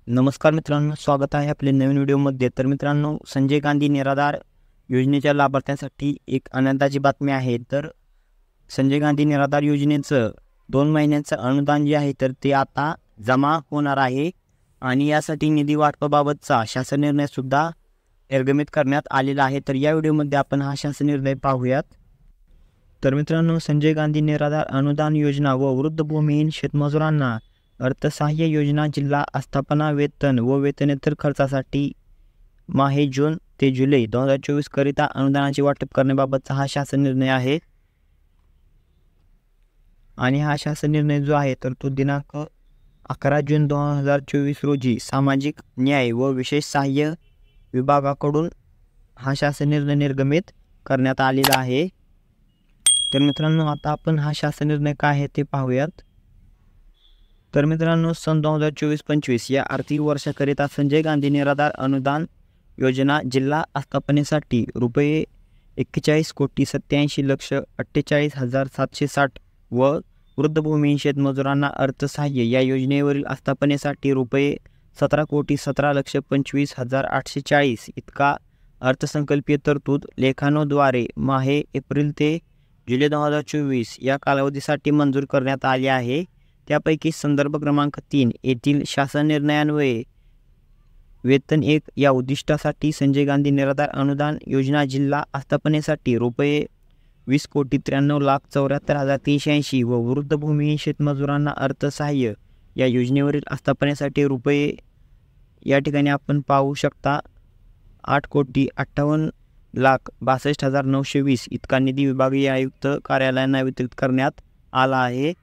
नमस्कार मित्रांनो, स्वागत आहे आपल्या नवीन व्हिडिओमध्ये। तर मित्रांनो, संजय गांधी निराधार योजनेच्या लाभार्थ्यांसाठी एक आनंदाची बातमी आहे। तर संजय गांधी निराधार योजनेचं 2 महिन्यांचं अनुदान जे आहे तर ते आता जमा होणार आहे आणि यासाठी निधी वाटपाबाबतचा शासन निर्णय सुद्धा निर्गमित करण्यात आलेला आहे। तर या व्हिडिओमध्ये आपण हा शासन निर्णय पाहूयात। तर मित्रांनो, संजय गांधी निराधार अनुदान योजना व वृद्ध भूमिहीन शेतमजुरांना अर्थसहाय्य योजना जिल्हा आस्थापना वेतन व वेतनेतर खर्चासाठी माहे जून ते जुलै 2024 करिता अनुदानाचे वाटप करण्याबाबतचा हा शासन निर्णय आहे। आणि हा शासन निर्णय जो आहे तर तो दिनांक 11 जून 2024 रोजी सामाजिक न्याय व विशेष सहाय्य विभागाकडून हा शासन निर्णय निर्गमित करण्यात आलेला आहे। तर मित्रांनो, आता आपण हा शासन निर्णय काय आहे ते पाहूयात। तर मित्रांनो, सन 2024-25 या आर्थिक वर्षाकरिता संजय गांधी निराधार अनुदान योजना जिल्हा आस्थापनेसाठी रुपये 41,87,48,760 व वृद्ध भूमिहीन शेतमजुरांना अर्थसहाय्य या योजनेवरील आस्थापनेसाठी रुपये 17,17,25,840 इतका अर्थसंकल्पीय तरतूद लेखांद्वारे माहे एप्रिल ते जुलै 2024 या कालावधीसाठी मंजूर करण्यात आले आहे। त्यापैकी संदर्भ क्रमांक 3 येथील शासन निर्णयान्वये वेतन 1 या उद्दिष्टासाठी संजय गांधी निराधार अनुदान योजना जिल्हा आस्थापनेसाठी रुपये 20,93,74,380 व वृद्ध भूमिहीन शेतमजुरांना अर्थसहाय्य या योजनेवरील आस्थापनेसाठी रुपये या ठिकाणी आपण पाहू शकता 8,58,62,920 इतका निधी विभागीय आयुक्त कार्यालयांना वितरित करण्यात आला आहे।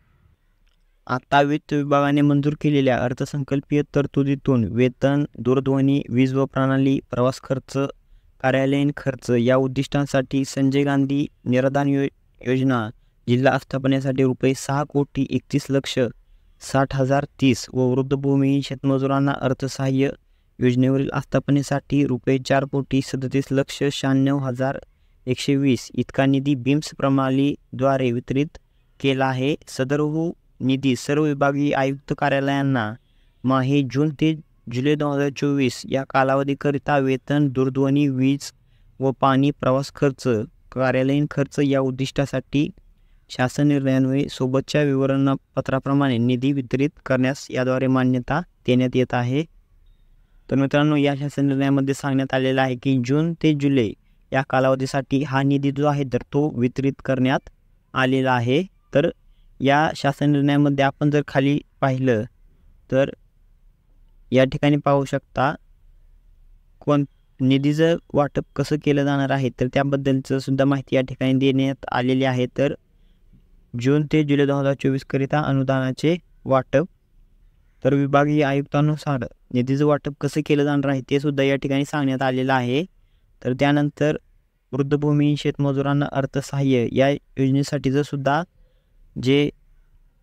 आता वित्त विभागाने मंजूर केलेल्या अर्थसंकल्पीय तरतुदीतून वेतन, दूरध्वनी, वीज व प्रणाली, प्रवास खर्च, कार्यालयीन खर्च या उद्दिष्टांसाठी संजय गांधी निराधार योजना जिल्हा आस्थापनेसाठी रुपये 6,31,60,030 व वृद्ध भूमिहीन शेतमजुरांना अर्थसहाय्य योजनेवरील आस्थापनेसाठी रुपये 4,37,96,120 इतका निधी बिम्स प्रणालीद्वारे वितरित केला आहे। सदरहू निधी सर्व विभागीय आयुक्त कार्यालयांना माहे जून ते जुलै 2024 या कालावधीकरिता वेतन, दूरध्वनी, वीज व पाणी, प्रवास खर्च, कार्यालयीन खर्च या उद्दिष्टासाठी शासन निर्णयान्वये सोबतच्या विवरणपत्राप्रमाणे निधी वितरित करण्यास याद्वारे मान्यता देण्यात येत आहे। तर मित्रांनो, या शासन निर्णयामध्ये सांगण्यात आलेलं आहे की जून ते जुलै या कालावधीसाठी हा निधी जो आहे तर तो वितरित करण्यात आलेला आहे। तर या शासन निर्णयामध्ये आपण जर खाली पाहिलं तर या ठिकाणी पाहू शकता निधीचं वाटप कसं केलं जाणार आहे तर त्याबद्दलचं सुद्धा माहिती या ठिकाणी देण्यात आलेली आहे। तर जून ते जुलै 2024 करिता अनुदानाचे वाटप, तर विभागीय आयुक्तानुसार निधीचं वाटप कसं केलं जाणार आहे ते सुद्धा या ठिकाणी सांगण्यात आलेलं आहे। तर त्यानंतर वृद्ध भूमिहीन शेतमजुरांना अर्थसहाय्य या योजनेसाठीचं सुद्धा जे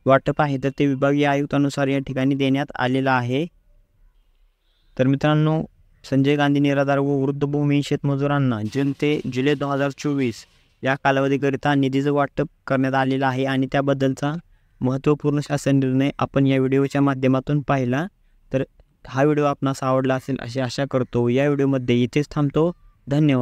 वाटप आहे तर ते विभागीय आयुक्तानुसार या ठिकाणी देण्यात आलेलं आहे। तर मित्रांनो, संजय गांधी निराधार व वृद्ध भूमिहीन शेतमजुरांना जून ते जुलै 2024 या कालावधीकरिता निधीचं वाटप करण्यात आलेलं आहे आणि त्याबद्दलचा महत्त्वपूर्ण शासन निर्णय आपण या व्हिडिओच्या माध्यमातून पाहिला। तर हा व्हिडिओ आपणास आवडला असेल अशी आशा करतो। या व्हिडिओमध्ये इथेच थांबतो। धन्यवाद।